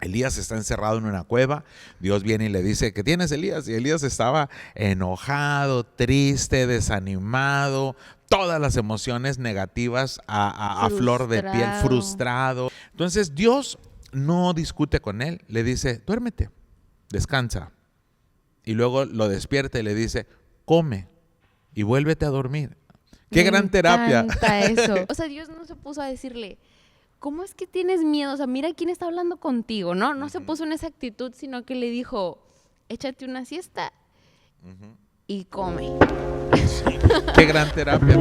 Elías está encerrado en una cueva. Dios viene y le dice, ¿qué tienes, Elías? Y Elías estaba enojado, triste, desanimado, todas las emociones negativas a flor de piel, Frustrado. frustrado. Entonces Dios no discute con él, le dice, duérmete, descansa. Y luego lo despierta y le dice, come y vuélvete a dormir. ¡Qué Me gran terapia! encanta eso. O sea, Dios no se puso a decirle, ¿cómo es que tienes miedo? O sea, mira quién está hablando contigo, ¿no? No se puso en esa actitud, sino que le dijo, échate una siesta y come. ¡Qué gran terapia!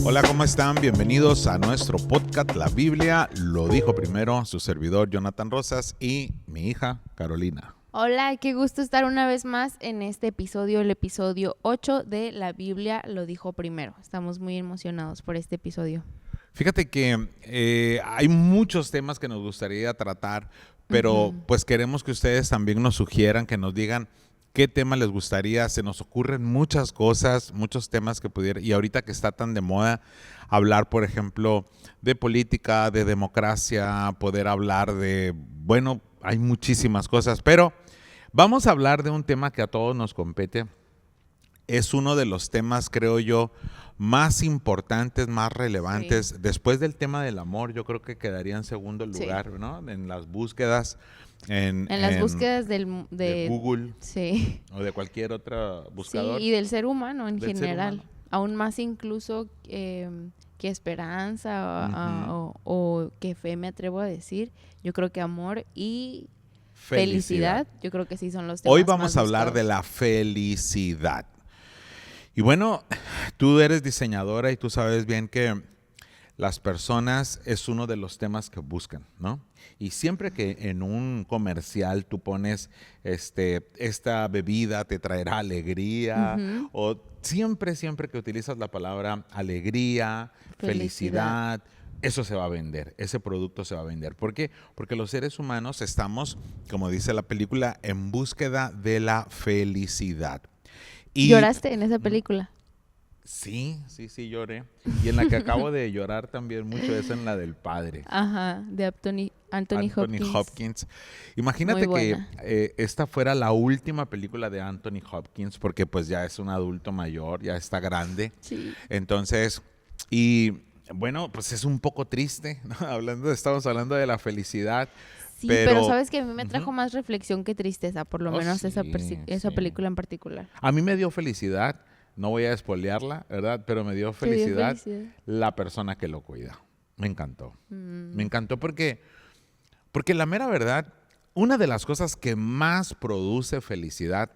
Hola, ¿cómo están? Bienvenidos a nuestro podcast La Biblia lo dijo primero, su servidor Jonathan Rosas y mi hija Carolina. Hola, qué gusto estar una vez más en este episodio, el episodio 8 de La Biblia lo dijo primero. Estamos muy emocionados por este episodio. Fíjate que hay muchos temas que nos gustaría tratar, pero pues queremos que ustedes también nos sugieran, que nos digan qué tema les gustaría. Se nos ocurren muchas cosas, muchos temas que pudieran, y ahorita que está tan de moda hablar, por ejemplo, de política, de democracia, poder hablar de, bueno, hay muchísimas cosas, pero vamos a hablar de un tema que a todos nos compete. Es uno de los temas, creo yo, más importantes, más relevantes. Sí. Después del tema del amor, yo creo que quedaría en segundo Sí. lugar, ¿no? En las búsquedas, en las búsquedas de Google Sí. o de cualquier otro Sí, buscador. y del ser humano en Del ser general. humano. Aún más incluso que esperanza o que fe, me atrevo a decir. Yo creo que amor y felicidad, yo creo que sí son los temas Hoy vamos más a hablar de buscados. la felicidad. Y bueno, tú eres diseñadora y tú sabes bien que las personas es uno de los temas que buscan, ¿no? Y siempre que en un comercial tú pones esta bebida te traerá alegría, o siempre que utilizas la palabra alegría, felicidad, eso se va a vender, ese producto se va a vender. ¿Por qué? Porque los seres humanos estamos, como dice la película, en búsqueda de la felicidad. Y ¿Lloraste en esa película? sí, lloré. Y en la que acabo de llorar también mucho es en la del padre. Ajá, de Anthony Hopkins. Imagínate Muy que buena. esta fuera la última película de Anthony Hopkins, porque pues ya es un adulto mayor, ya está grande. Sí. Entonces, y bueno, pues es un poco triste, ¿no? Estamos hablando de la felicidad. Sí, pero Pero sabes que a mí me trajo más reflexión que tristeza, por lo menos esa sí. película en particular. A mí me dio felicidad, no voy a espolearla, ¿verdad? Pero me dio ¿Te dio felicidad felicidad? la persona que lo cuida. Me encantó. Mm. Me encantó porque la mera verdad, una de las cosas que más produce felicidad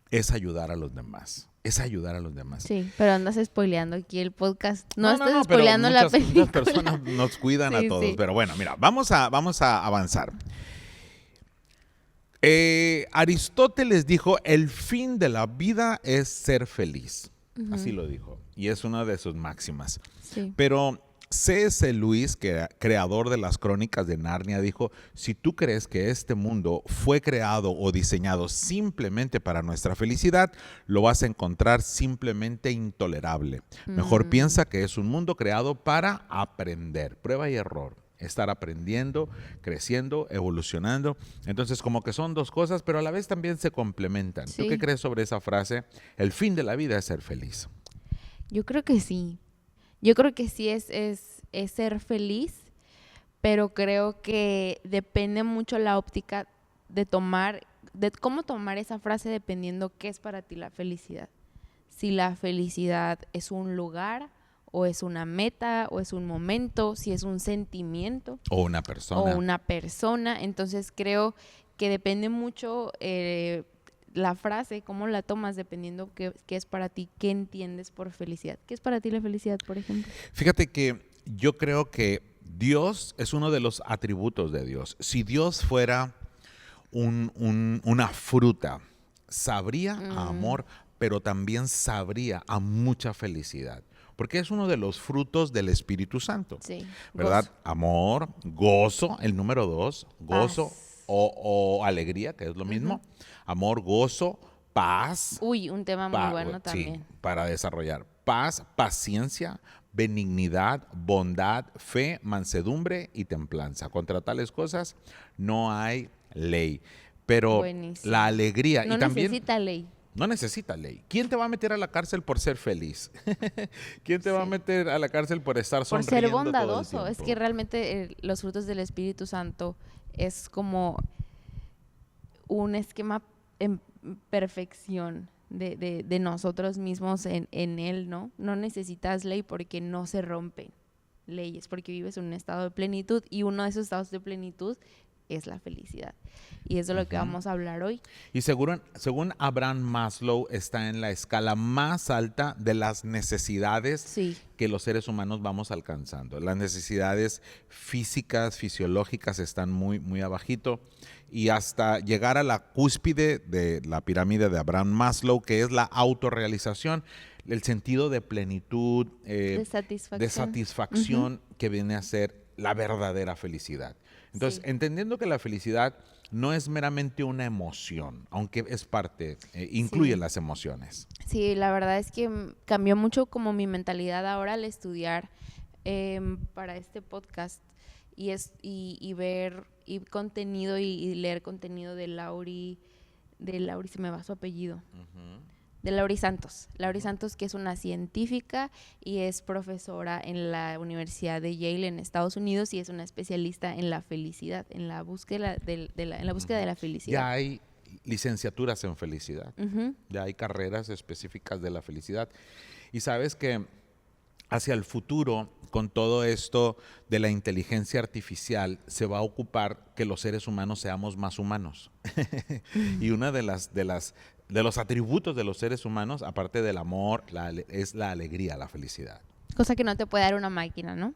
es ayudar a los demás. Es ayudar a los demás. Sí, pero andas spoileando aquí el podcast. No, estás pero spoileando la muchas película. personas nos cuidan Sí, a todos. sí. Pero bueno, mira, vamos a avanzar. Aristóteles dijo, el fin de la vida es ser feliz. Así lo dijo. Y es una de sus máximas. Sí. Pero C.S. Lewis, creador de las Crónicas de Narnia, dijo, si tú crees que este mundo fue creado o diseñado simplemente para nuestra felicidad, lo vas a encontrar simplemente intolerable. Mejor piensa que es un mundo creado para aprender, prueba y error. Estar aprendiendo, creciendo, evolucionando. Entonces, como que son dos cosas, pero a la vez también se complementan. Sí. ¿Tú qué crees sobre esa frase? El fin de la vida es ser feliz. Yo creo que sí. Yo creo que sí es ser feliz, pero creo que depende mucho la óptica de cómo tomar esa frase dependiendo qué es para ti la felicidad. Si la felicidad es un lugar, o es una meta, o es un momento, si es un sentimiento. O una persona. Entonces creo que depende mucho la frase, cómo la tomas, dependiendo qué es para ti, qué entiendes por felicidad. ¿Qué es para ti la felicidad, por ejemplo? Fíjate que yo creo que Dios es uno de los atributos de Dios. Si Dios fuera una fruta, sabría a amor, pero también sabría a mucha felicidad. porque es uno de los frutos del Espíritu Santo, Sí. ¿verdad? Gozo. Amor, gozo, el número 2, gozo Paz. o alegría, que es lo mismo. Amor, gozo, paz, Uy, un tema muy bueno sí, también. para desarrollar. Paz, paciencia, benignidad, bondad, fe, mansedumbre y templanza. Contra tales cosas no hay ley. Pero la Buenísimo. alegría No y también necesita ley. no necesita ley. ¿Quién te va a meter a la cárcel por ser feliz? ¿Quién te va a Sí. meter a la cárcel por estar Por ser sonriendo todo el bondadoso. Es que tiempo? realmente los frutos del Espíritu Santo es como un esquema en perfección de nosotros mismos en Él, ¿no? No necesitas ley porque no se rompen leyes, porque vives en un estado de plenitud y uno de esos estados de plenitud es la felicidad. Y eso es lo que vamos a hablar hoy. Y según Abraham Maslow, está en la escala más alta de las necesidades Sí, que los seres humanos vamos alcanzando. Las necesidades físicas, fisiológicas están muy, muy abajito. Y hasta llegar a la cúspide de la pirámide de Abraham Maslow, que es la autorrealización, el sentido de plenitud, de satisfacción. de satisfacción que viene a ser la verdadera felicidad. Entonces, Sí. entendiendo que la felicidad no es meramente una emoción, aunque es parte, incluye Sí. las emociones. Sí, la verdad es que cambió mucho como mi mentalidad ahora al estudiar para este podcast y ver y contenido y leer contenido de Lauri se me va su apellido, de Lauri Santos. Lauri Santos, que es una científica y es profesora en la Universidad de Yale en Estados Unidos y es una especialista en la felicidad, en la búsqueda en la búsqueda de la Ya felicidad. hay licenciaturas en felicidad, Ujú. ya hay carreras específicas de la felicidad. Y sabes que hacia el futuro, con todo esto de la inteligencia artificial, se va a ocupar que los seres humanos seamos más humanos. Y una de los atributos de los seres humanos, aparte del amor, es la alegría, la felicidad. Cosa que no te puede dar una máquina, ¿no?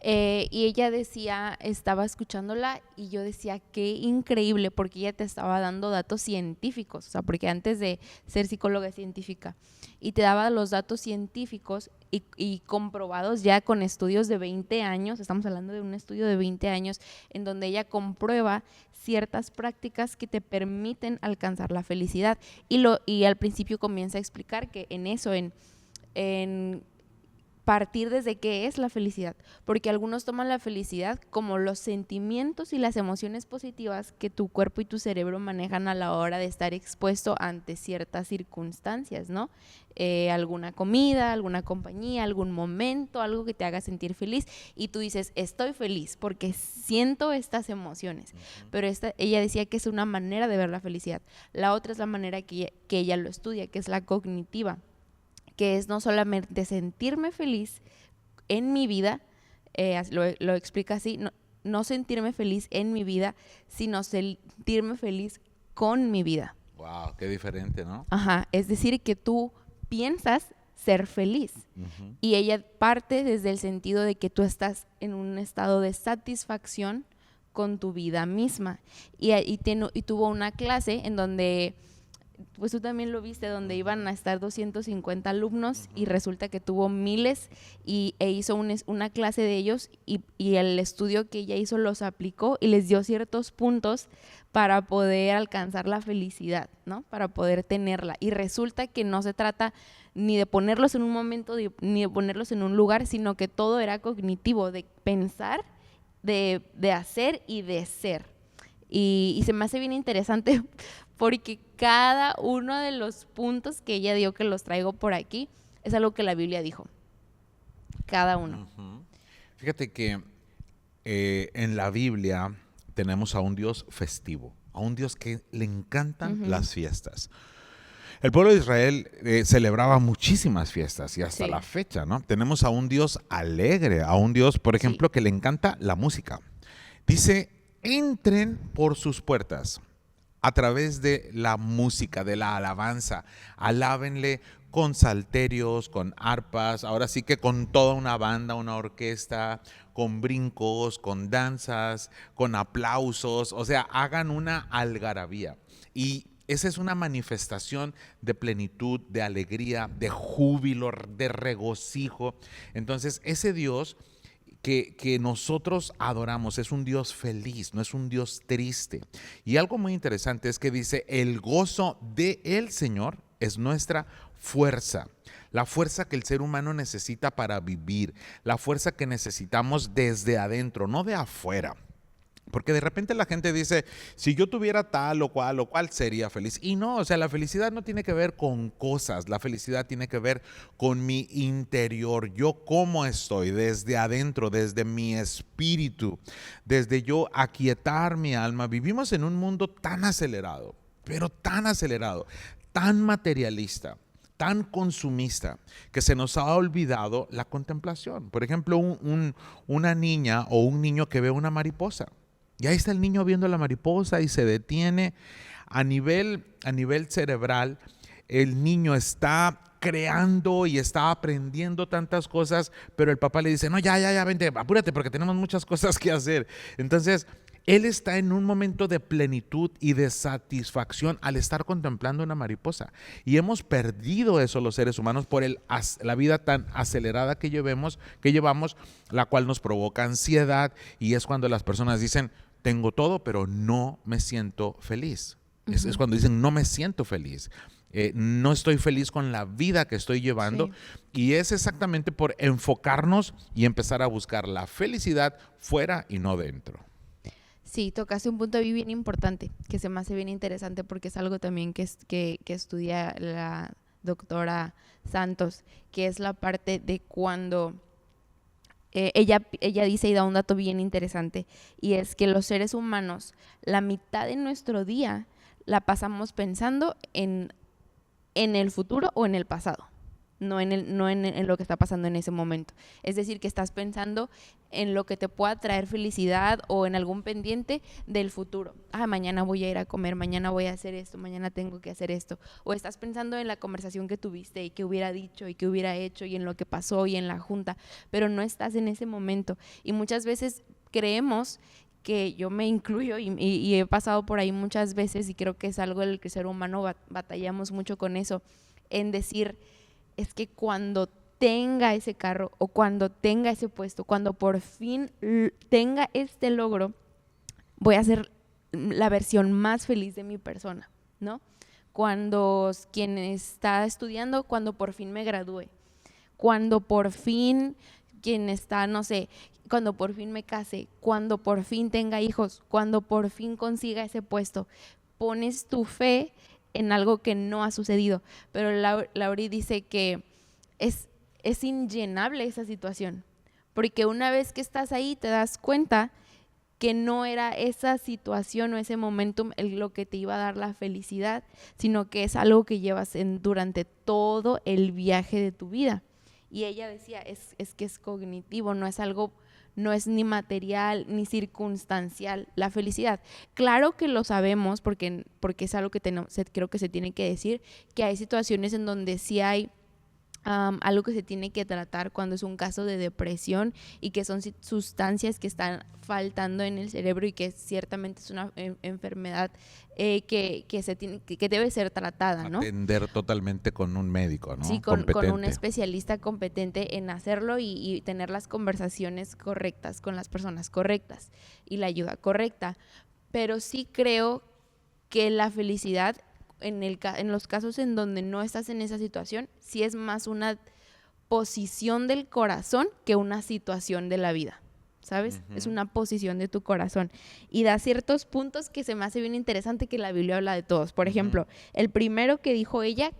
Y ella decía, estaba escuchándola y yo decía, qué increíble, porque ella te estaba dando datos científicos, o sea, porque antes de ser psicóloga es científica, y te daba los datos científicos y comprobados ya con estudios de 20 años, estamos hablando de un estudio de 20 años, en donde ella comprueba ciertas prácticas que te permiten alcanzar la felicidad. Y al principio comienza a explicar que en eso, en partir desde qué es la felicidad, porque algunos toman la felicidad como los sentimientos y las emociones positivas que tu cuerpo y tu cerebro manejan a la hora de estar expuesto ante ciertas circunstancias, ¿no? Alguna comida, alguna compañía, algún momento, algo que te haga sentir feliz y tú dices, estoy feliz porque siento estas emociones, pero ella decía que es una manera de ver la felicidad. La otra es la manera que ella lo estudia, que es la cognitiva, que es no solamente sentirme feliz en mi vida, lo explica así, no sentirme feliz en mi vida, sino sentirme feliz con mi vida. Wow, qué diferente, ¿no? Ajá, es decir, que tú piensas ser feliz. Y ella parte desde el sentido de que tú estás en un estado de satisfacción con tu vida misma. Y tuvo una clase en donde pues tú también lo viste, donde iban a estar 250 alumnos y resulta que tuvo miles e hizo una clase de ellos y el estudio que ella hizo los aplicó y les dio ciertos puntos para poder alcanzar la felicidad, ¿no? Para poder tenerla. Y resulta que no se trata ni de ponerlos en un momento ni de ponerlos en un lugar, sino que todo era cognitivo, de pensar, de hacer y de ser. Y se me hace bien interesante porque cada uno de los puntos que ella dio, que los traigo por aquí, es algo que la Biblia dijo. Cada uno. Fíjate que en la Biblia tenemos a un Dios festivo, a un Dios que le encantan las fiestas. El pueblo de Israel celebraba muchísimas fiestas y hasta la fecha, ¿no? Tenemos a un Dios alegre, a un Dios, por ejemplo, que le encanta la música. Dice, entren por sus puertas a través de la música, de la alabanza. Alábenle con salterios, con arpas, ahora sí que con toda una banda, una orquesta, con brincos, con danzas, con aplausos, o sea, hagan una algarabía. Y esa es una manifestación de plenitud, de alegría, de júbilo, de regocijo. Entonces, ese Dios que nosotros adoramos es un Dios feliz, no es un Dios triste. Y algo muy interesante es que dice, el gozo del Señor es nuestra fuerza. La fuerza que el ser humano necesita para vivir, la fuerza que necesitamos desde adentro, no de afuera. Porque de repente la gente dice, si yo tuviera tal o cual sería feliz. Y no, o sea, la felicidad no tiene que ver con cosas, la felicidad tiene que ver con mi interior, yo cómo estoy, desde adentro, desde mi espíritu, desde yo aquietar mi alma. Vivimos en un mundo tan acelerado, pero tan acelerado, tan materialista, tan consumista, que se nos ha olvidado la contemplación. Por ejemplo, una niña o un niño que ve una mariposa. Y ahí está el niño viendo la mariposa y se detiene. A nivel cerebral, el niño está creando y está aprendiendo tantas cosas, pero el papá le dice, no, ya, vente, apúrate porque tenemos muchas cosas que hacer. Entonces, él está en un momento de plenitud y de satisfacción al estar contemplando una mariposa. Y hemos perdido eso los seres humanos por la vida tan acelerada que llevamos, la cual nos provoca ansiedad, y es cuando las personas dicen, tengo todo, pero no me siento feliz. Es cuando dicen, no me siento feliz. No estoy feliz con la vida que estoy llevando. Sí. Y es exactamente por enfocarnos y empezar a buscar la felicidad fuera y no dentro. Sí, tocaste un punto ahí bien importante, que se me hace bien interesante porque es algo también que estudia la doctora Santos, que es la parte de cuando ella dice y da un dato bien interesante, y es que los seres humanos, la mitad de nuestro día la pasamos pensando en el futuro o en el pasado. No en lo que está pasando en ese momento. Es decir, que estás pensando en lo que te pueda traer felicidad o en algún pendiente del futuro. Mañana voy a ir a comer, mañana voy a hacer esto, mañana tengo que hacer esto. O estás pensando en la conversación que tuviste y que hubiera dicho y que hubiera hecho y en lo que pasó y en la junta, pero no estás en ese momento. Y muchas veces creemos, que yo me incluyo y he pasado por ahí muchas veces, y creo que es algo en el que el ser humano batallamos mucho con eso, en decir, es que cuando tenga ese carro o cuando tenga ese puesto, cuando por fin tenga este logro, voy a ser la versión más feliz de mi persona, ¿no? Cuando quien está estudiando, cuando por fin me gradúe, cuando por fin quien está, no sé, cuando por fin me case, cuando por fin tenga hijos, cuando por fin consiga ese puesto, pones tu fe en algo que no ha sucedido. Pero Lauri dice que es inllenable esa situación, porque una vez que estás ahí te das cuenta que no era esa situación o ese momentum lo que te iba a dar la felicidad, sino que es algo que llevas durante todo el viaje de tu vida. Y ella decía, es que es cognitivo, no es algo, no es ni material ni circunstancial la felicidad. Claro que lo sabemos porque es algo que creo que se tiene que decir, que hay situaciones en donde sí hay algo que se tiene que tratar cuando es un caso de depresión y que son sustancias que están faltando en el cerebro y que ciertamente es una enfermedad que debe ser tratada, ¿no? Atender totalmente con un médico, ¿no? Sí, con un especialista competente en hacerlo y tener las conversaciones correctas con las personas correctas y la ayuda correcta. Pero sí creo que la felicidad en los casos en donde no estás en esa situación, sí es más una posición del corazón que una situación de la vida, ¿sabes? Es una posición de tu corazón. Y da ciertos puntos que se me hace bien interesante que la Biblia habla de todos. Por ejemplo, el primero que dijo ella,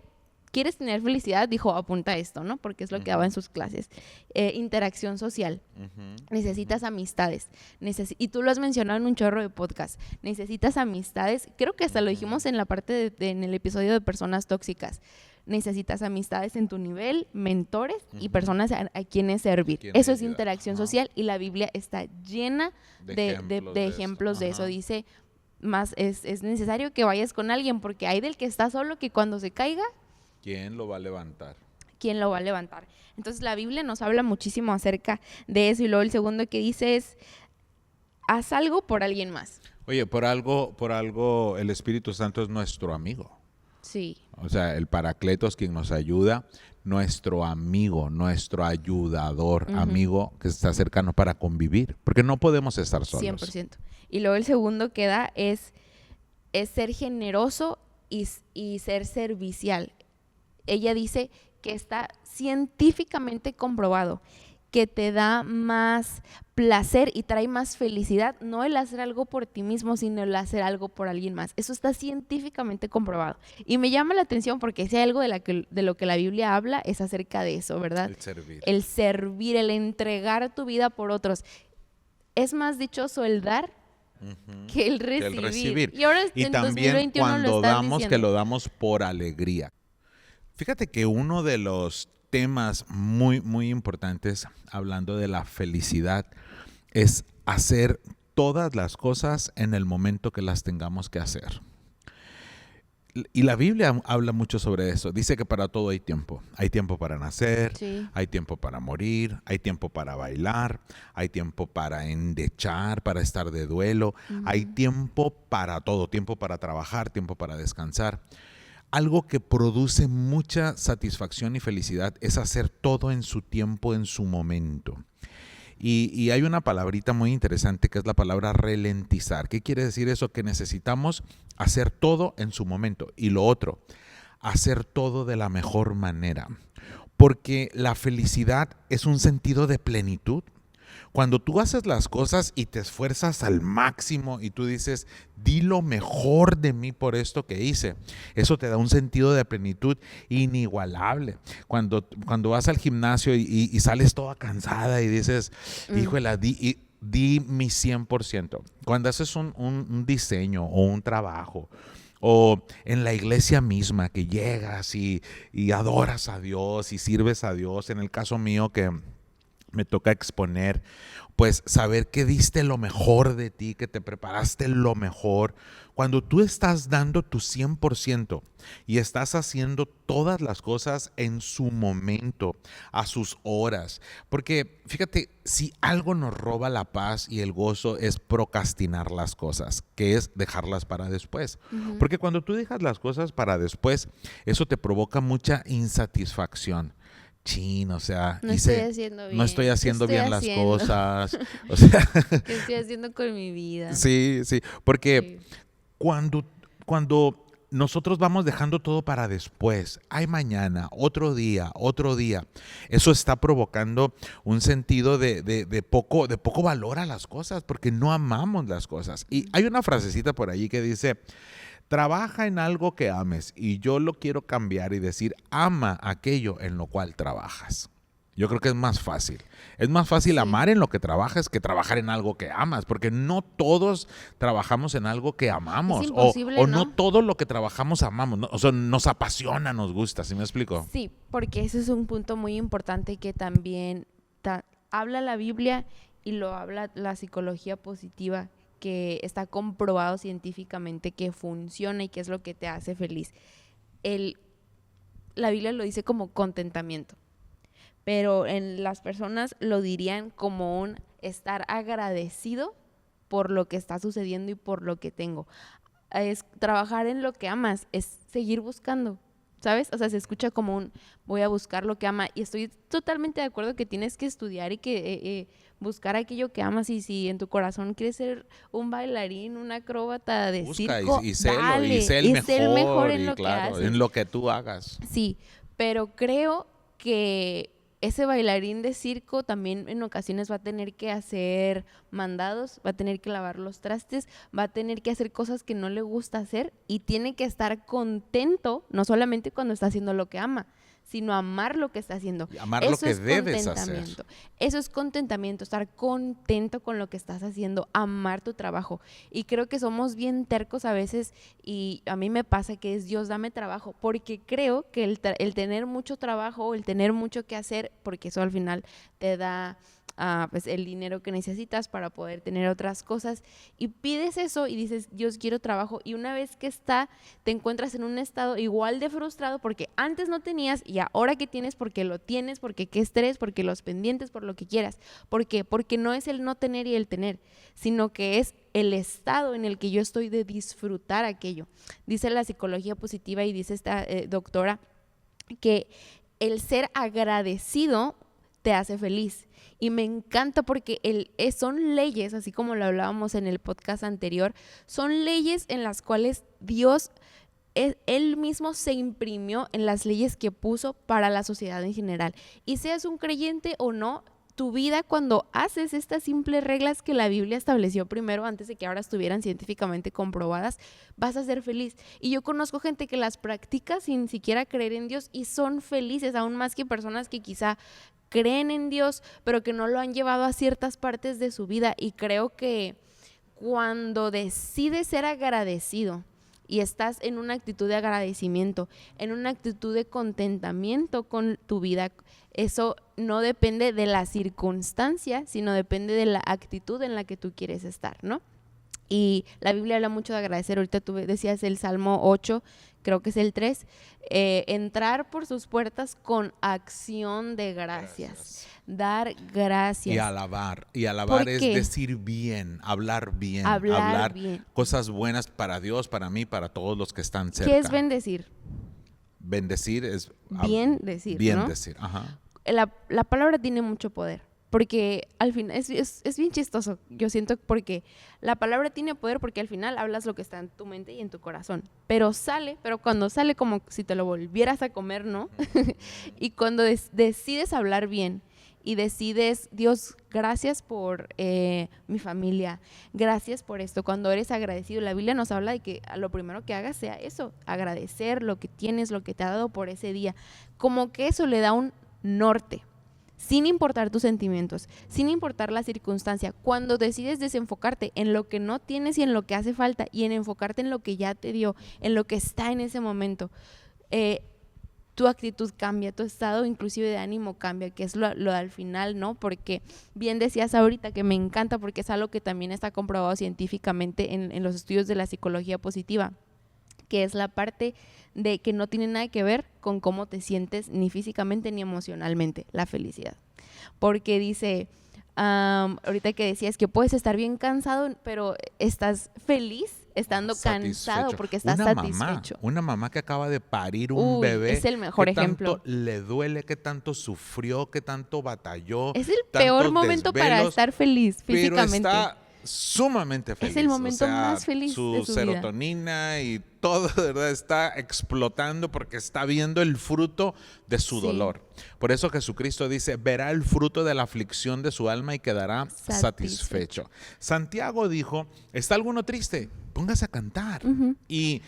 ¿quieres tener felicidad? Dijo, apunta esto, ¿no? Porque es lo que daba en sus clases. Interacción social. Necesitas amistades. Y tú lo has mencionado en un chorro de podcast. Necesitas amistades. Creo que hasta lo dijimos en la parte en el episodio de personas tóxicas. Necesitas amistades en tu nivel, mentores y personas a quienes servir. Eso es interacción social, y la Biblia está llena de ejemplos de eso. Dice, más es necesario que vayas con alguien, porque hay del que está solo que cuando se caiga, ¿quién lo va a levantar? ¿Quién lo va a levantar? Entonces la Biblia nos habla muchísimo acerca de eso. Y luego el segundo que dice es, haz algo por alguien más. Oye, por algo el Espíritu Santo es nuestro amigo. Sí. O sea, el Paracletos, quien nos ayuda, nuestro amigo, nuestro ayudador, amigo que está cercano para convivir, porque no podemos estar solos. 100%. Y luego el segundo que da es ser generoso y ser servicial. Ella dice que está científicamente comprobado que te da más placer y trae más felicidad, no el hacer algo por ti mismo, sino el hacer algo por alguien más. Eso está científicamente comprobado. Y me llama la atención porque si hay algo de lo que la Biblia habla es acerca de eso, ¿verdad? El servir. El servir, el entregar tu vida por otros. Es más dichoso el dar que el recibir. Y ahora Y en también 2021 lo cuando están damos, que diciendo. lo damos por alegría. Fíjate que uno de los temas muy, muy importantes, hablando de la felicidad, es hacer todas las cosas en el momento que las tengamos que hacer. Y la Biblia habla mucho sobre eso. Dice que para todo hay tiempo. Hay tiempo para nacer, Sí. hay tiempo para morir, hay tiempo para bailar, hay tiempo para endechar, para estar de duelo. Hay tiempo para todo, tiempo para trabajar, tiempo para descansar. Algo que produce mucha satisfacción y felicidad es hacer todo en su tiempo, en su momento. Y hay una palabrita muy interesante que es la palabra ralentizar. ¿Qué quiere decir eso? Que necesitamos hacer todo en su momento. Y lo otro, hacer todo de la mejor manera. Porque la felicidad es un sentido de plenitud. Cuando tú haces las cosas y te esfuerzas al máximo y tú dices, di lo mejor de mí por esto que hice, eso te da un sentido de plenitud inigualable. Cuando vas al gimnasio y sales toda cansada y dices, híjole, di mi 100%. Cuando haces un diseño o un trabajo, o en la iglesia misma que llegas y adoras a Dios y sirves a Dios, en el caso mío que me toca exponer, pues saber que diste lo mejor de ti, que te preparaste lo mejor. Cuando tú estás dando tu 100% y estás haciendo todas las cosas en su momento, a sus horas. Porque fíjate, si algo nos roba la paz y el gozo es procrastinar las cosas, que es dejarlas para después. Porque cuando tú dejas las cosas para después, eso te provoca mucha insatisfacción. O sea, No estoy haciendo bien. no estoy haciendo ¿Qué estoy bien haciendo? las cosas. O sea, ¿Qué estoy haciendo con mi vida? sí, porque Sí. cuando nosotros vamos dejando todo para después, hay mañana, otro día, eso está provocando un sentido de poco valor a las cosas, porque no amamos las cosas. Y hay una frasecita por allí que dice, trabaja en algo que ames, y yo lo quiero cambiar y decir, ama aquello en lo cual trabajas. Yo creo que es más fácil. Es más fácil Sí. amar en lo que trabajas que trabajar en algo que amas, porque no todos trabajamos en algo que amamos. Es imposible, o no ¿no? todo lo que trabajamos amamos, ¿no? O sea, nos apasiona, nos gusta, ¿sí me explico? Sí, porque ese es un punto muy importante que también habla la Biblia y lo habla la psicología positiva, que está comprobado científicamente que funciona y que es lo que te hace feliz. La Biblia lo dice como contentamiento, pero en las personas lo dirían como un estar agradecido por lo que está sucediendo y por lo que tengo. Es trabajar en lo que amas, es seguir buscando, ¿sabes? O sea, se escucha como un voy a buscar lo que ama, y estoy totalmente de acuerdo que tienes que estudiar y que buscar aquello que amas, y si en tu corazón quieres ser un bailarín, un acróbata de Busca circo, y sélo, dale, y sé el sé el mejor en y lo que claro, haces. en lo que tú hagas. Sí, pero creo que ese bailarín de circo también en ocasiones va a tener que hacer mandados, va a tener que lavar los trastes, va a tener que hacer cosas que no le gusta hacer, y tiene que estar contento, no solamente cuando está haciendo lo que ama, sino amar lo que está haciendo. Y amar lo Eso que es debes hacer. contentamiento. Eso es contentamiento, estar contento con lo que estás haciendo, amar tu trabajo. Y creo que somos bien tercos a veces, y a mí me pasa que es Dios, dame trabajo, porque creo que el tener mucho trabajo, el tener mucho que hacer, porque eso al final te da pues el dinero que necesitas para poder tener otras cosas, y pides eso y dices, Dios, quiero trabajo, y una vez que te encuentras en un estado igual de frustrado porque antes no tenías y ahora que tienes porque lo tienes, porque qué estrés, porque los pendientes, por lo que quieras. ¿Por qué? Porque no es el no tener y el tener, sino que es el estado en el que yo estoy de disfrutar aquello. Dice la psicología positiva y dice esta doctora que el ser agradecido te hace feliz. Y me encanta porque son leyes, así como lo hablábamos en el podcast anterior, son leyes en las cuales Dios, Él mismo se imprimió en las leyes que puso para la sociedad en general. Y seas un creyente o no, tu vida, cuando haces estas simples reglas que la Biblia estableció primero, antes de que ahora estuvieran científicamente comprobadas, vas a ser feliz. Y yo conozco gente que las practica sin siquiera creer en Dios y son felices, aún más que personas que quizá creen en Dios, pero que no lo han llevado a ciertas partes de su vida. Y creo que cuando decides ser agradecido y estás en una actitud de agradecimiento, en una actitud de contentamiento con tu vida, eso no depende de la circunstancia, sino depende de la actitud en la que tú quieres estar, ¿no? Y la Biblia habla mucho de agradecer. Ahorita tú decías el Salmo 8, creo que es el 3, entrar por sus puertas con acción de gracias. Dar gracias. Y alabar. Y alabar es decir bien, hablar bien. Hablar bien. Cosas buenas para Dios, para mí, para todos los que están cerca. ¿Qué es bendecir? Bendecir es... Bien decir, bien ¿no? decir, ajá. La palabra tiene mucho poder. Porque al final es bien chistoso, yo siento, porque la palabra tiene poder porque al final hablas lo que está en tu mente y en tu corazón. Pero cuando sale como si te lo volvieras a comer, ¿no? Y cuando decides hablar bien y decides, Dios, gracias por mi familia, gracias por esto. Cuando eres agradecido, la Biblia nos habla de que lo primero que hagas sea eso, agradecer lo que tienes, lo que te ha dado por ese día. Como que eso le da un norte. Sin importar tus sentimientos, sin importar la circunstancia, cuando decides desenfocarte en lo que no tienes y en lo que hace falta y en enfocarte en lo que ya te dio, en lo que está en ese momento, tu actitud cambia, tu estado inclusive de ánimo cambia, que es lo al final, ¿no? Porque bien decías ahorita, que me encanta porque es algo que también está comprobado científicamente en los estudios de la psicología positiva, que es la parte de que no tiene nada que ver con cómo te sientes ni físicamente ni emocionalmente, la felicidad. Porque dice, ahorita que decías que puedes estar bien cansado, pero estás feliz estando cansado porque estás satisfecho. Una mamá que acaba de parir un bebé. Es el mejor ejemplo. ¿Qué tanto le duele? ¿Qué tanto sufrió? ¿Qué tanto batalló? Es el peor momento para estar feliz físicamente. Pero está sumamente feliz. Es el momento más feliz de su serotonina vida. Y todo, de verdad, está explotando porque está viendo el fruto de su dolor. Por eso Jesucristo dice, verá el fruto de la aflicción de su alma y quedará satisfecho. Santiago dijo, ¿está alguno triste? Póngase a cantar y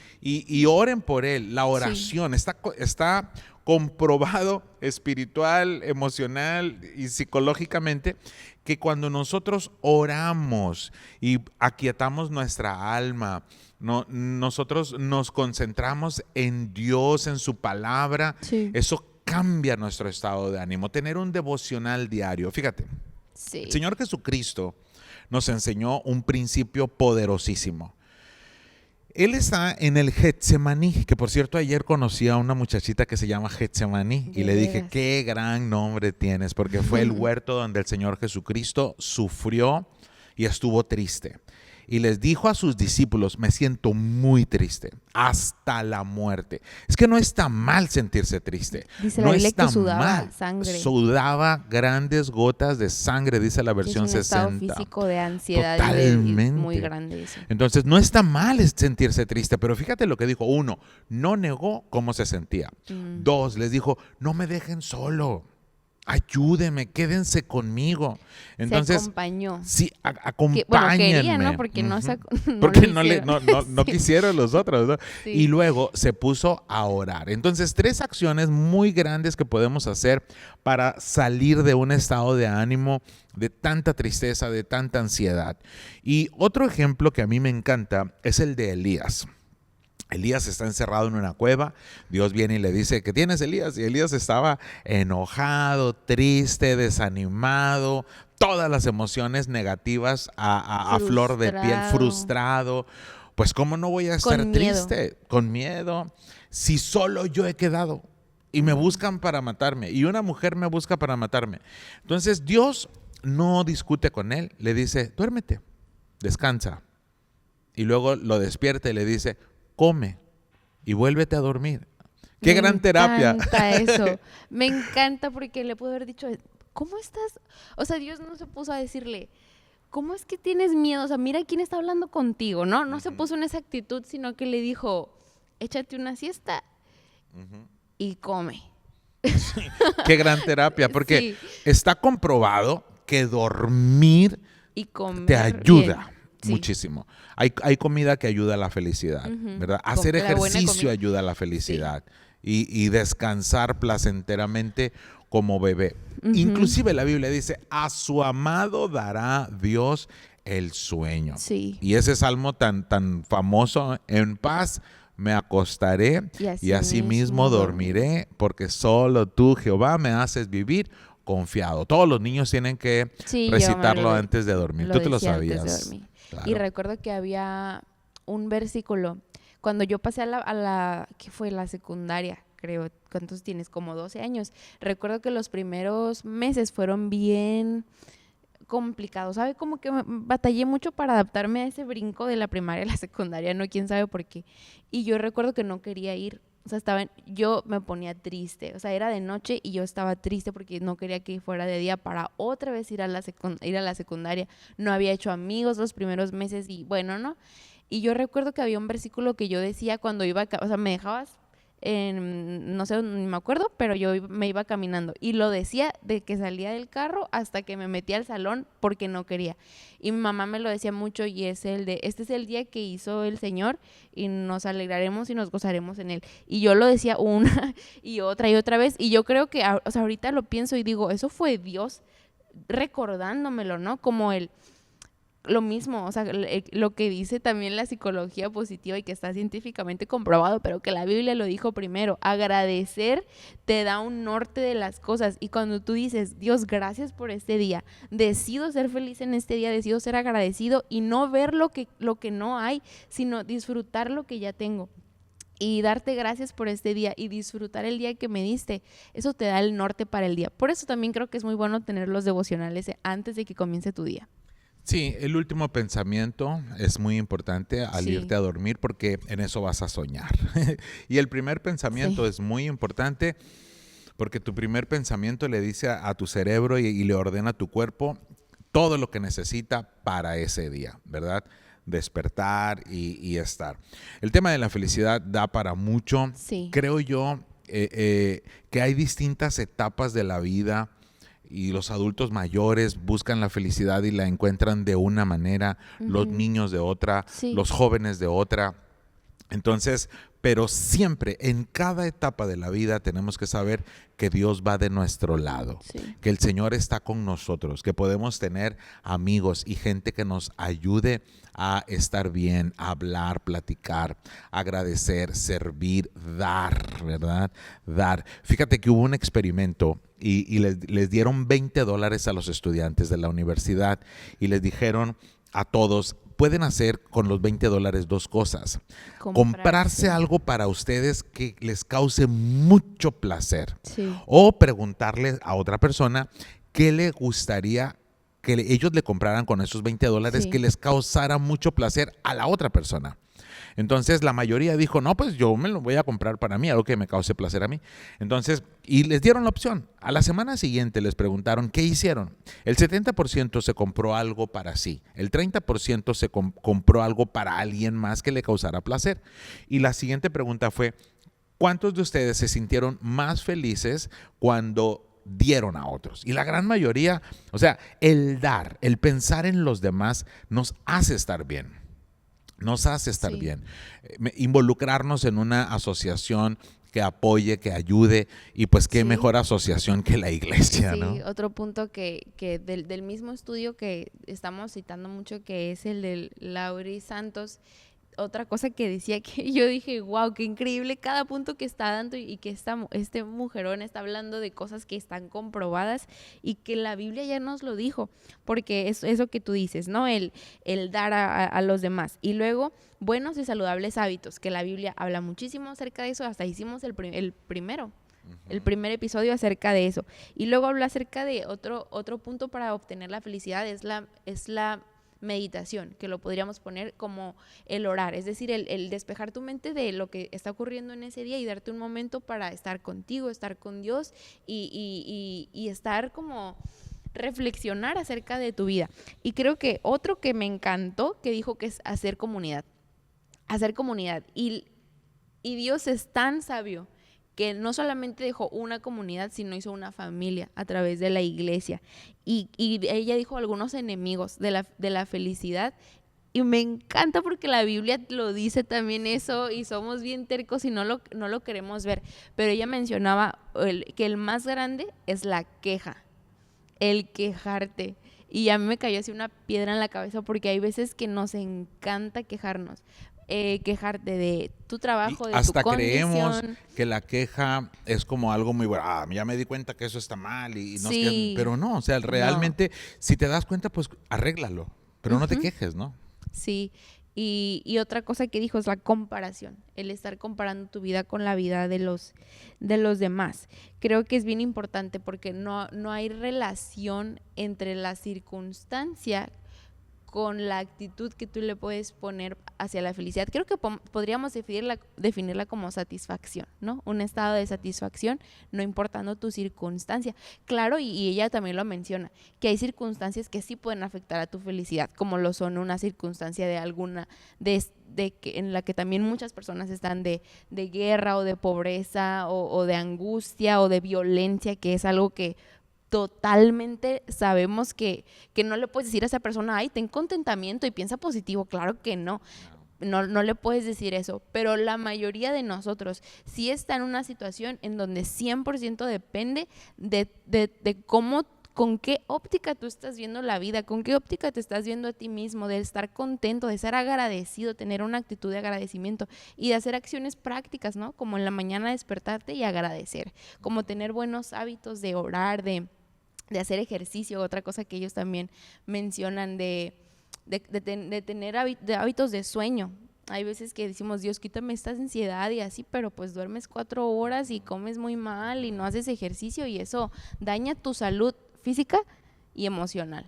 oren por él. La oración está comprobado espiritual, emocional y psicológicamente que cuando nosotros oramos y aquietamos nuestra alma, nosotros nos concentramos en Dios, en su palabra, eso cambia nuestro estado de ánimo. Tener un devocional diario. Fíjate, el Señor Jesucristo nos enseñó un principio poderosísimo. Él está en el Getsemaní, que por cierto ayer conocí a una muchachita que se llama Getsemaní y le dije, qué gran nombre tienes, porque fue el huerto donde el Señor Jesucristo sufrió y estuvo triste. Y les dijo a sus discípulos, me siento muy triste, hasta la muerte. Es que no está mal sentirse triste. Dice no la Biblia está que sudaba mal. Sangre. Sudaba grandes gotas de sangre, dice la versión 60. Es un estado físico de ansiedad. Totalmente. Muy grande eso. Entonces no está mal sentirse triste, pero fíjate lo que dijo. 1, no negó cómo se sentía. 2, les dijo, no me dejen solo. Ayúdenme, quédense conmigo. Entonces, se acompañó. Sí, acompáñenme. Bueno, quería, ¿no? Porque no porque no quisieron los otros, ¿no? Sí. Y luego se puso a orar. Entonces, 3 acciones muy grandes que podemos hacer para salir de un estado de ánimo, de tanta tristeza, de tanta ansiedad. Y otro ejemplo que a mí me encanta es el de Elías. Elías está encerrado en una cueva, Dios viene y le dice, ¿qué tienes, Elías? Y Elías estaba enojado, triste, desanimado, todas las emociones negativas a flor de piel, frustrado. Pues ¿cómo no voy a estar triste? Con miedo. Si solo yo he quedado y me buscan para matarme y una mujer me busca para matarme. Entonces Dios no discute con él, le dice, duérmete, descansa. Y luego lo despierta y le dice, come y vuélvete a dormir. ¡Qué gran terapia! Me encanta eso. Me encanta porque le puedo haber dicho, ¿cómo estás? O sea, Dios no se puso a decirle, ¿cómo es que tienes miedo? O sea, mira quién está hablando contigo, ¿no? No se puso en esa actitud, sino que le dijo, échate una siesta y come. ¡Qué gran terapia! Porque está comprobado que dormir y comer te ayuda. Sí. Muchísimo. Hay comida que ayuda a la felicidad, ¿verdad? Hacer ejercicio ayuda a la felicidad y descansar placenteramente como bebé. Inclusive la Biblia dice, a su amado dará Dios el sueño. Sí. Y ese salmo tan famoso, en paz me acostaré y así mismo dormiré, porque solo tú, Jehová, me haces vivir confiado. Todos los niños tienen que recitarlo antes de dormir. Tú te lo sabías. Claro. Y recuerdo que había un versículo cuando yo pasé a la ¿qué fue? La secundaria, creo. ¿Cuántos tienes? Como 12 años. Recuerdo que los primeros meses fueron bien complicados, ¿sabe? Como que batallé mucho para adaptarme a ese brinco de la primaria a la secundaria, no quién sabe por qué. Y yo recuerdo que no quería ir. O sea, yo me ponía triste, o sea, era de noche y yo estaba triste porque no quería que fuera de día para otra vez ir a la secundaria. No había hecho amigos los primeros meses y bueno, ¿no? Y yo recuerdo que había un versículo que yo decía cuando iba, o sea, me dejabas no sé, ni me acuerdo, pero yo me iba caminando y lo decía de que salía del carro hasta que me metí al salón porque no quería. Y mi mamá me lo decía mucho y es este es el día que hizo el Señor y nos alegraremos y nos gozaremos en él. Y yo lo decía una y otra vez y yo creo que, o sea, ahorita lo pienso y digo, eso fue Dios recordándomelo, ¿no? Como lo mismo, o sea, lo que dice también la psicología positiva y que está científicamente comprobado, pero que la Biblia lo dijo primero, agradecer te da un norte de las cosas y cuando tú dices, Dios, gracias por este día, decido ser feliz en este día, decido ser agradecido y no ver lo que no hay, sino disfrutar lo que ya tengo. Y darte gracias por este día y disfrutar el día que me diste, eso te da el norte para el día. Por eso también creo que es muy bueno tener los devocionales antes de que comience tu día. Sí, el último pensamiento es muy importante al irte a dormir porque en eso vas a soñar. Y el primer pensamiento es muy importante porque tu primer pensamiento le dice a tu cerebro y le ordena a tu cuerpo todo lo que necesita para ese día, ¿verdad? Despertar y estar. El tema de la felicidad da para mucho. Sí. Creo yo que hay distintas etapas de la vida. Y los adultos mayores buscan la felicidad y la encuentran de una manera, los niños de otra, los jóvenes de otra. Entonces, pero siempre, en cada etapa de la vida tenemos que saber que Dios va de nuestro lado, que el Señor está con nosotros, que podemos tener amigos y gente que nos ayude a estar bien, a hablar, platicar, agradecer, servir, dar, ¿verdad? Dar. Fíjate que hubo un experimento y les dieron $20 a los estudiantes de la universidad y les dijeron a todos, pueden hacer con los $20 dos cosas. Comprarse algo para ustedes que les cause mucho placer. O preguntarle a otra persona qué le gustaría que ellos le compraran con esos $20 que les causara mucho placer a la otra persona. Entonces la mayoría dijo, no, pues yo me lo voy a comprar para mí, algo que me cause placer a mí. Entonces, y les dieron la opción. A la semana siguiente les preguntaron, ¿qué hicieron? El 70% se compró algo para sí. El 30% se compró algo para alguien más que le causara placer. Y la siguiente pregunta fue, ¿cuántos de ustedes se sintieron más felices cuando dieron a otros? Y la gran mayoría, o sea, el dar, el pensar en los demás nos hace estar bien. Nos hace estar bien. Involucrarnos en una asociación que apoye, que ayude, y pues qué mejor asociación que la iglesia, ¿no? Sí, otro punto que del mismo estudio que estamos citando mucho, que es el de Laurie Santos, otra cosa que decía que yo dije, wow, qué increíble cada punto que está dando y que este mujerón está hablando de cosas que están comprobadas y que la Biblia ya nos lo dijo, porque es eso que tú dices, ¿no? El dar a los demás. Y luego, buenos y saludables hábitos, que la Biblia habla muchísimo acerca de eso, hasta hicimos el primero. El primer episodio acerca de eso. Y luego habla acerca de otro punto para obtener la felicidad, es la meditación, que lo podríamos poner como el orar, es decir, el despejar tu mente de lo que está ocurriendo en ese día y darte un momento para estar contigo, estar con Dios y estar como reflexionar acerca de tu vida. Y creo que otro que me encantó, que dijo que es hacer comunidad. Hacer comunidad. Y Dios es tan sabio que no solamente dejó una comunidad, sino hizo una familia a través de la iglesia. Y ella dijo algunos enemigos de la felicidad. Y me encanta porque la Biblia lo dice también eso y somos bien tercos y no lo queremos ver. Pero ella mencionaba que el más grande es la queja, el quejarte. Y a mí me cayó así una piedra en la cabeza porque hay veces que nos encanta quejarnos. Quejarte de tu trabajo, de tu hasta creemos condición. que la queja es como algo muy bueno. Ya me di cuenta que eso está mal y no Sí. pero no, o sea, realmente si te das cuenta, pues arréglalo, pero no te quejes, ¿no? Sí, y otra cosa que dijo es la comparación, el estar comparando tu vida con la vida de los demás. Creo que es bien importante porque no hay relación entre la circunstancia con la actitud que tú le puedes poner hacia la felicidad. Creo que podríamos definirla como satisfacción, ¿no? Un estado de satisfacción, no importando tu circunstancia. Claro, y ella también lo menciona, que hay circunstancias que sí pueden afectar a tu felicidad, como lo son una circunstancia de alguna, en la que también muchas personas están de guerra o de pobreza o de angustia o de violencia, que es algo que totalmente sabemos que no le puedes decir a esa persona, ay, ten contentamiento y piensa positivo. Claro que no. No le puedes decir eso, pero la mayoría de nosotros sí está en una situación en donde 100% depende de cómo, con qué óptica tú estás viendo la vida, con qué óptica te estás viendo a ti mismo, de estar contento, de ser agradecido, tener una actitud de agradecimiento y de hacer acciones prácticas, ¿no? Como en la mañana despertarte y agradecer, como tener buenos hábitos de orar, de hacer ejercicio. Otra cosa que ellos también mencionan de tener hábitos de sueño. Hay veces que decimos, Dios, quítame esta ansiedad y así, pero pues duermes 4 horas y comes muy mal y no haces ejercicio y eso daña tu salud física y emocional.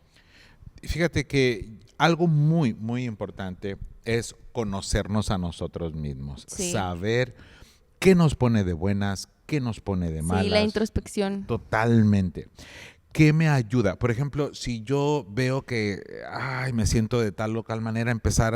Fíjate que algo muy, muy importante es conocernos a nosotros mismos, Sí. saber qué nos pone de buenas, qué nos pone de malas. Sí, la introspección. Totalmente. ¿Qué me ayuda? Por ejemplo, si yo veo que me siento de tal o tal manera, empezar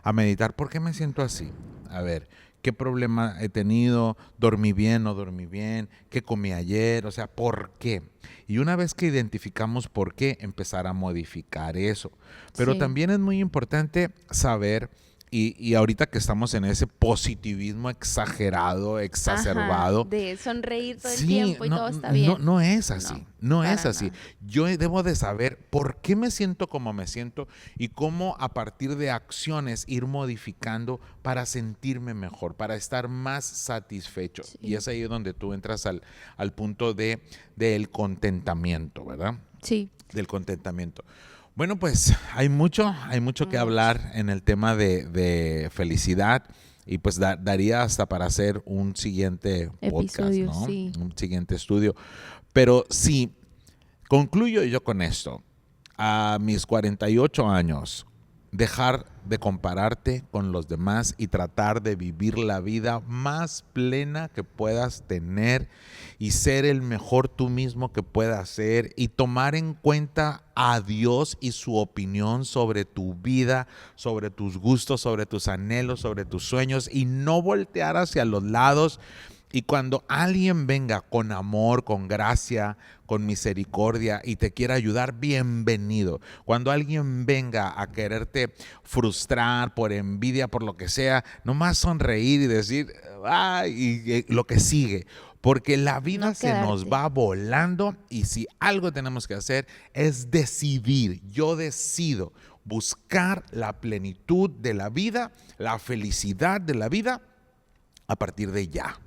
a meditar. ¿Por qué me siento así? A ver, ¿qué problema he tenido? ¿Dormí bien? ¿No dormí bien? ¿Qué comí ayer? O sea, ¿por qué? Y una vez que identificamos por qué, empezar a modificar eso. Pero Sí. también es muy importante saber, y ahorita que estamos en ese positivismo exagerado, exacerbado, Ajá, de sonreír todo el sí, tiempo y todo está bien. no es así, no es para así. nada. Yo debo de saber por qué me siento como me siento y cómo a partir de acciones ir modificando para sentirme mejor, para estar más satisfecho. Sí. Y es ahí donde tú entras al punto del contentamiento, ¿verdad? Sí. Del contentamiento. Bueno, pues hay mucho que hablar en el tema de felicidad y pues daría hasta para hacer un siguiente podcast, Episodio, ¿no? sí. Un siguiente estudio. Pero sí, concluyo yo con esto. A mis 48 años, dejar de compararte con los demás y tratar de vivir la vida más plena que puedas tener y ser el mejor tú mismo que puedas ser y tomar en cuenta a Dios y su opinión sobre tu vida, sobre tus gustos, sobre tus anhelos, sobre tus sueños y no voltear hacia los lados. Y cuando alguien venga con amor, con gracia, con misericordia y te quiera ayudar, bienvenido. Cuando alguien venga a quererte frustrar por envidia, por lo que sea, nomás sonreír y decir, y lo que sigue. Porque la vida No se nos quedarte. va volando y si algo tenemos que hacer es decidir. Yo decido buscar la plenitud de la vida, la felicidad de la vida a partir de ya.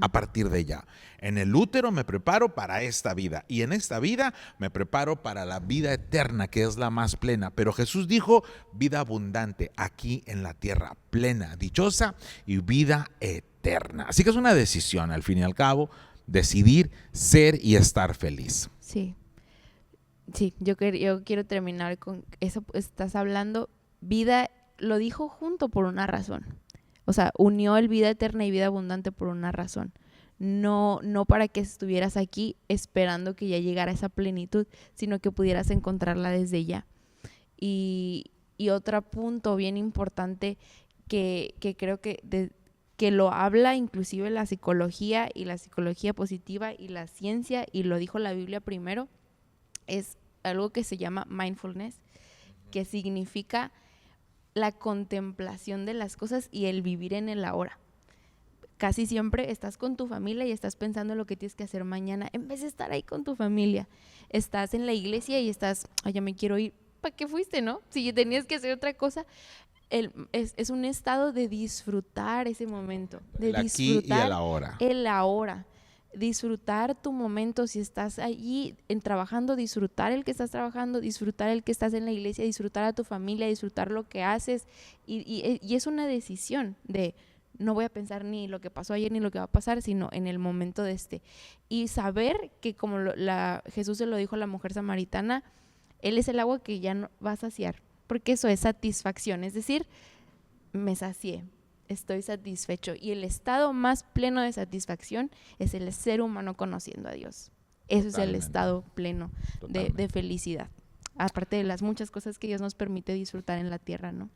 A partir de ya. En el útero me preparo para esta vida y en esta vida me preparo para la vida eterna, que es la más plena. Pero Jesús dijo vida abundante aquí en la tierra, plena, dichosa y vida eterna. Así que es una decisión, al fin y al cabo, decidir ser y estar feliz. Sí, sí, yo quiero terminar con eso. Estás hablando, vida, lo dijo junto por una razón. O sea, unió el vida eterna y vida abundante por una razón. No para que estuvieras aquí esperando que ya llegara esa plenitud, sino que pudieras encontrarla desde ya. Y otro punto bien importante que creo que lo habla inclusive la psicología positiva y la ciencia, y lo dijo la Biblia primero, es algo que se llama mindfulness, que significa la contemplación de las cosas y el vivir en el ahora. Casi siempre estás con tu familia y estás pensando en lo que tienes que hacer mañana, en vez de estar ahí con tu familia. Estás en la iglesia y estás, ya me quiero ir. ¿Para qué fuiste, no? Si tenías que hacer otra cosa. Es un estado de disfrutar ese momento, de el aquí disfrutar y el ahora. El ahora. Disfrutar tu momento, si estás allí trabajando, disfrutar el que estás trabajando, disfrutar el que estás en la iglesia, disfrutar a tu familia, disfrutar lo que haces, y es una decisión de no voy a pensar ni lo que pasó ayer ni lo que va a pasar, sino en el momento de y saber que como Jesús se lo dijo a la mujer samaritana, Él es el agua que ya no va a saciar, porque eso es satisfacción, es decir, me sacié, estoy satisfecho, y el estado más pleno de satisfacción es el ser humano conociendo a Dios. Eso es el estado pleno de felicidad, aparte de las muchas cosas que Dios nos permite disfrutar en la tierra, ¿no?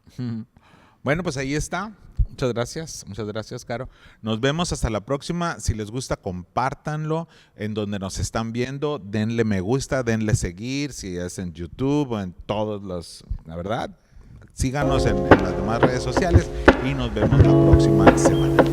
Bueno, pues ahí está. Muchas gracias, Caro. Nos vemos hasta la próxima. Si les gusta, compártanlo en donde nos están viendo, denle me gusta, denle seguir, si es en YouTube o en todos los, la verdad, síganos en las demás redes sociales y nos vemos la próxima semana.